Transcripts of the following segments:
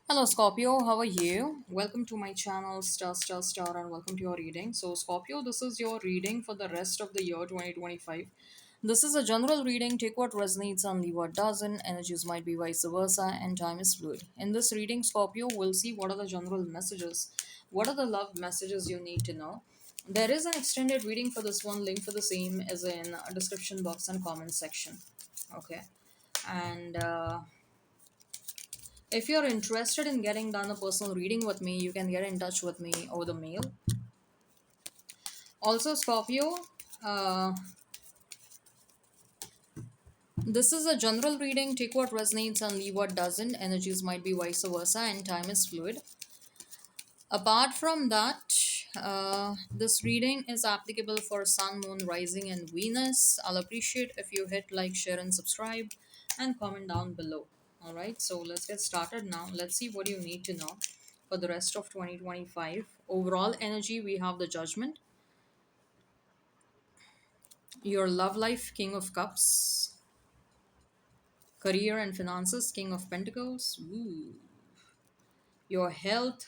Hello Scorpio, how are you? Welcome to my channel Star, and welcome to your reading. So Scorpio, this is your reading for the rest of the year 2025. This is a general reading. Take what resonates and leave what doesn't. Energies might be vice versa and time is fluid. In this reading, Scorpio, will see what are the general messages. What are the love messages you need to know? There is an extended reading for this one. Link for the same is in a description box and comment section. Okay. And if you're interested in getting done a personal reading with me, you can get in touch with me over the mail. Also, Scorpio, uh, this is a general reading. Take what resonates and leave what doesn't. Energies might be vice versa, and time is fluid. Apart from that, this reading is applicable for Sun, Moon, Rising, and Venus. I'll appreciate if you hit like, share, and subscribe, and comment down below. All right, so let's get started now. Let's see what you need to know for the rest of 2025. Overall energy, we have the Judgment, your love life, King of Cups, career and finances, King of Pentacles, ooh. Your health,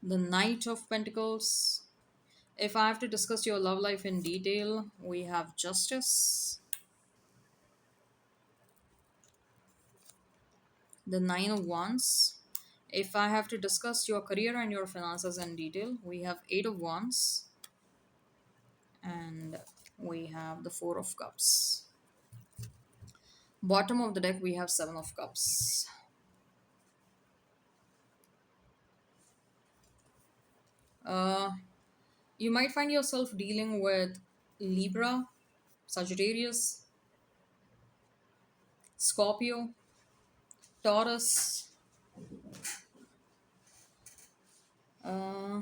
the Knight of Pentacles. If I have to discuss your love life in detail, we have Justice, the Nine of Wands. If I have to discuss your career and your finances in detail, we have Eight of Wands, and we have the Four of Cups. Bottom of the deck, we have Seven of Cups. Uh, you might find yourself dealing with Libra, Sagittarius, Scorpio, Taurus. Uh,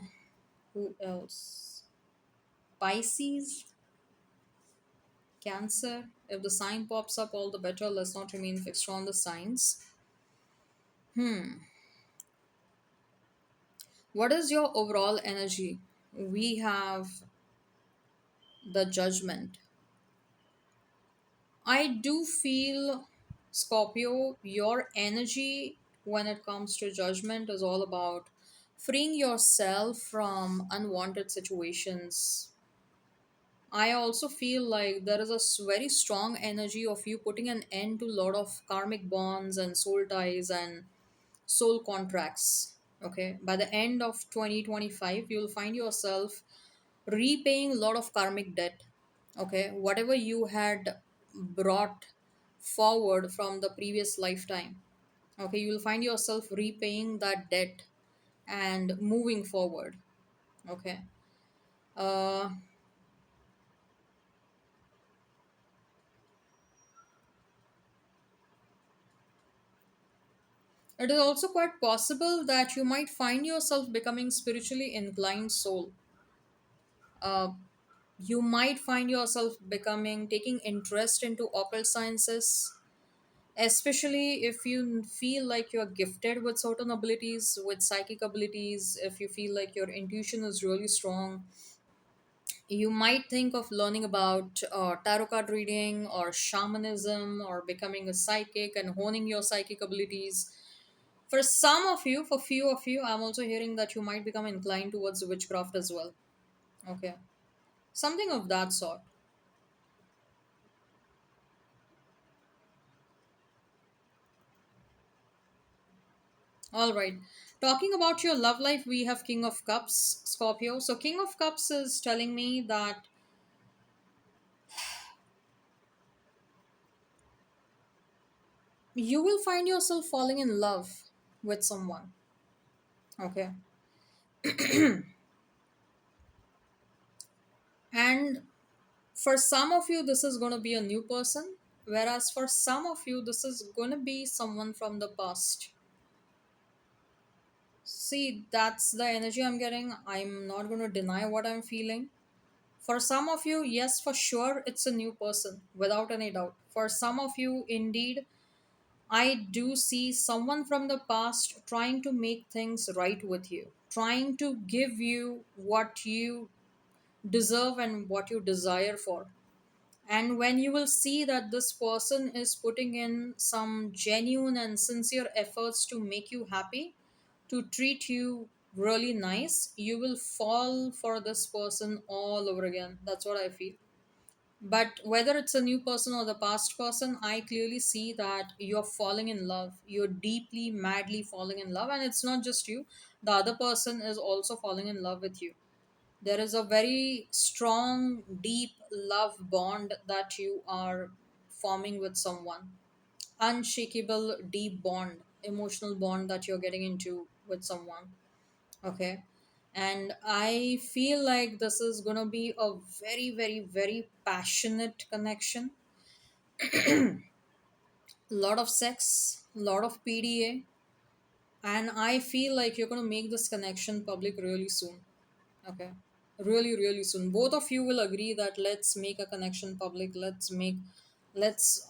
who else? Pisces, Cancer. If the sign pops up, all the better. Let's not remain fixed on the signs. What is your overall energy? We have the Judgment. I do feel, Scorpio, your energy when it comes to Judgment is all about freeing yourself from unwanted situations. I also feel like there is a very strong energy of you putting an end to a lot of karmic bonds and soul ties and soul contracts. Okay, by the end of 2025, you'll find yourself repaying a lot of karmic debt. Okay, whatever you had brought forward from the previous lifetime. Okay, you'll find yourself repaying that debt and moving forward. Okay. Uh, it is also quite possible that you might find yourself becoming spiritually inclined soul. Uh, you might find yourself becoming taking interest into occult sciences, especially if you feel like you're gifted with certain abilities, with psychic abilities. If you feel like your intuition is really strong, you might think of learning about tarot card reading or shamanism or becoming a psychic and honing your psychic abilities. For some of you, for few of you, I'm also hearing that you might become inclined towards witchcraft as well. Okay, something of that sort. All right. Talking about your love life, we have King of Cups, Scorpio. So, King of Cups is telling me that you will find yourself falling in love with someone. Okay. And for some of you, this is going to be a new person. Whereas for some of you, this is going to be someone from the past. See, that's the energy I'm getting. I'm not going to deny what I'm feeling. For some of you, yes, for sure, it's a new person, without any doubt. For some of you, indeed, I do see someone from the past trying to make things right with you, trying to give you what you deserve and what you desire for. And when you will see that this person is putting in some genuine and sincere efforts to make you happy, to treat you really nice, you will fall for this person all over again. That's what I feel. But whether it's a new person or the past person, I clearly see that you're falling in love. You're deeply, madly falling in love. And it's not just you, the other person is also falling in love with you. There is a very strong, deep love bond that you are forming with someone. Unshakable, deep bond, emotional bond that you're getting into with someone. Okay. And I feel like this is going to be a very, very, very passionate connection. Lot of sex, lot of PDA. And I feel like you're going to make this connection public really soon. Okay. Really, really soon. Both of you will agree that let's make a connection public. Let's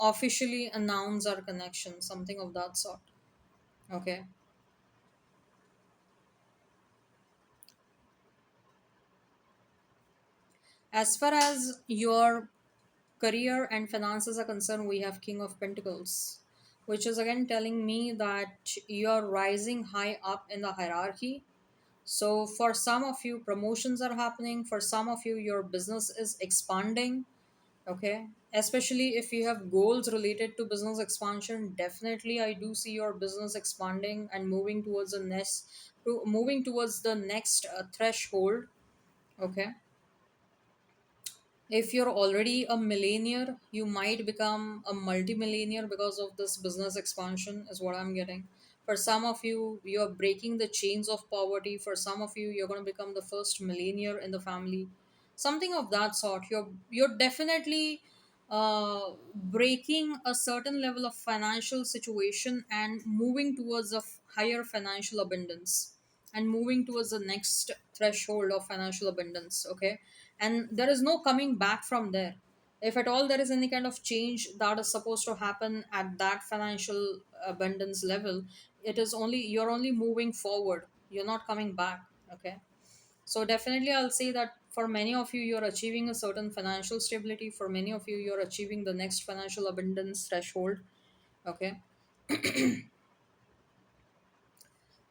officially announce our connection, something of that sort. Okay. As far as your career and finances are concerned, we have King of Pentacles, which is again telling me that you're rising high up in the hierarchy. So, for some of you, promotions are happening. For some of you, your business is expanding. Okay. Especially if you have goals related to business expansion, definitely I do see your business expanding and moving towards the next threshold. Okay. If you're already a millionaire, you might become a multimillionaire because of this business expansion, is what I'm getting. For some of you, you're breaking the chains of poverty. For some of you, you're going to become the first millionaire in the family. Something of that sort. You're definitely breaking a certain level of financial situation and moving towards higher financial abundance, and moving towards the next threshold of financial abundance. Okay. And there is no coming back from there. If at all there is any kind of change that is supposed to happen at that financial abundance level, it is only, you're only moving forward, you're not coming back. Okay. So definitely I'll say that for many of you, you're achieving a certain financial stability. For many of you, you're achieving the next financial abundance threshold. Okay.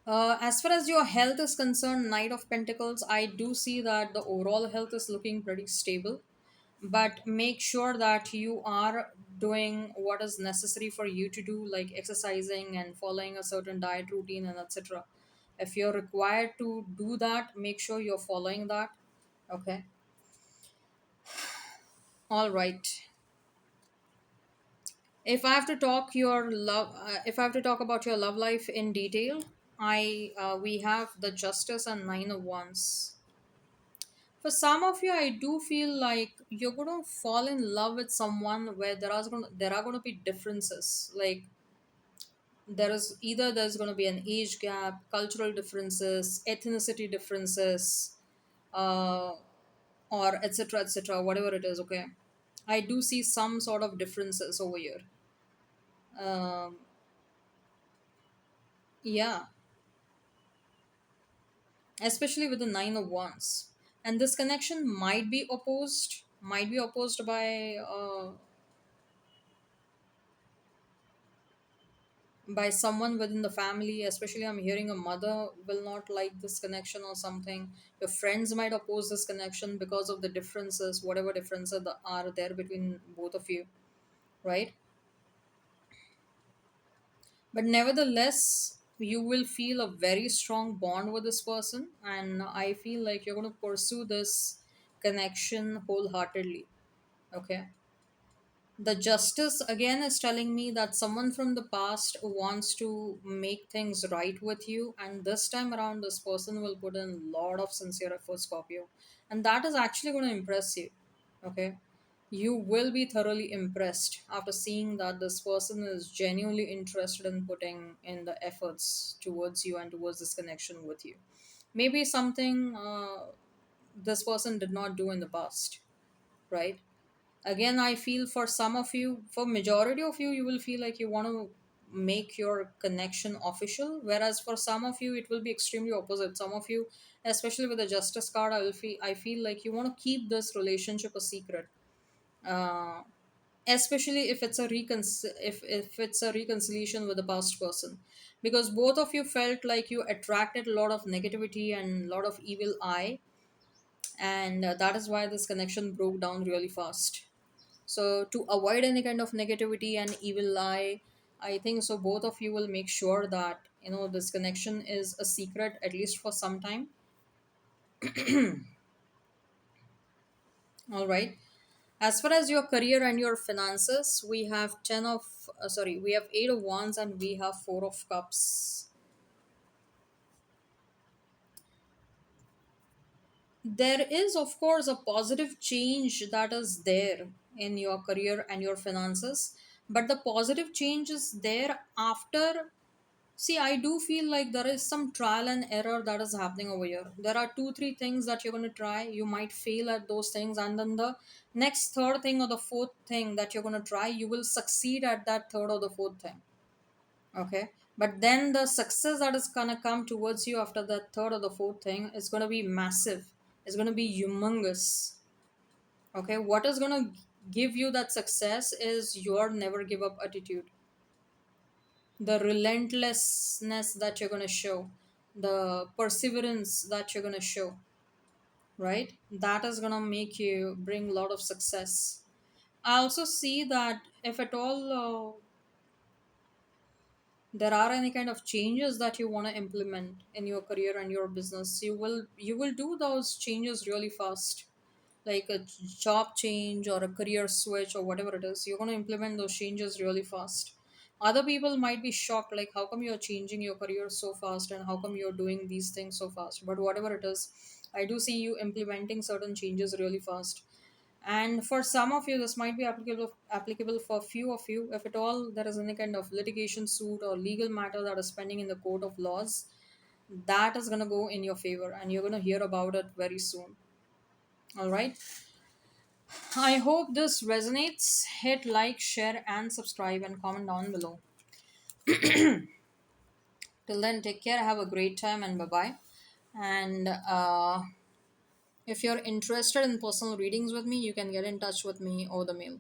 As far as your health is concerned, Knight of Pentacles, I do see that the overall health is looking pretty stable. But make sure that you are doing what is necessary for you to do, like exercising and following a certain diet routine and etc. If you're required to do that, make sure you're following that. Okay. All right. If I have to talk about your love life in detail, I we have the Justice and Nine of Wands. For some of you, I do feel like you're going to fall in love with someone where there are going to be differences. Like there's going to be an age gap, cultural differences, ethnicity differences, uh, or etc., whatever it is. Okay, I do see some sort of differences over here. Um, yeah, especially with the Nine of Wands, and this connection might be opposed by someone within the family. Especially I'm hearing a mother will not like this connection or something. Your friends might oppose this connection because of the differences, whatever differences that are there between both of you, right? But nevertheless, you will feel a very strong bond with this person, and I feel like you're going to pursue this connection wholeheartedly. Okay. The Justice again is telling me that someone from the past wants to make things right with you, and this time around this person will put in a lot of sincere effort, Scorpio, and that is actually going to impress you. Okay. You will be thoroughly impressed after seeing that this person is genuinely interested in putting in the efforts towards you and towards this connection with you. Maybe something this person did not do in the past, right? Again, I feel for some of you, for majority of you, you will feel like you want to make your connection official, whereas for some of you it will be extremely opposite. Some of you, especially with the Justice card, I feel like you want to keep this relationship a secret. uh, especially if it's a if it's a reconciliation with the past person, because both of you felt like you attracted a lot of negativity and a lot of evil eye, and that is why this connection broke down really fast. So to avoid any kind of negativity and evil eye, I think so both of you will make sure that this connection is a secret at least for some time. All right. As far as your career and your finances, we have 10 of, sorry, we have 8 of wands and we have 4 of cups. There is, of course, a positive change that is there in your career and your finances, but the positive change is there after. See, I do feel like there is some trial and error that is happening over here. There are two, three things that you're going to try. You might fail at those things, and then the next third thing or the fourth thing that you're going to try, you will succeed at that third or the fourth thing. Okay. But then the success that is going to come towards you after that third or the fourth thing is going to be massive, it's going to be humongous. Okay. What is going to give you that success is your never give up attitude, the relentlessness that you're going to show, the perseverance that you're going to show, right? That is going to make you bring a lot of success. I also see that if at all there are any kind of changes that you want to implement in your career and your business, you will do those changes really fast, like a job change or a career switch or whatever it is. You're going to implement those changes really fast. Other people might be shocked, like, how come you're changing your career so fast and how come you're doing these things so fast? But whatever it is, I do see you implementing certain changes really fast. And for some of you, this might be applicable for few of you. If at all there is any kind of litigation suit or legal matter that is pending in the court of laws, that is going to go in your favor and you're going to hear about it very soon. All right. I hope this resonates. Hit like, share, and subscribe, and comment down below. Till then, take care, have a great time, and bye bye. And if you're interested in personal readings with me, you can get in touch with me over the mail.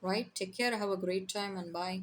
Right? Take care, have a great time, and bye.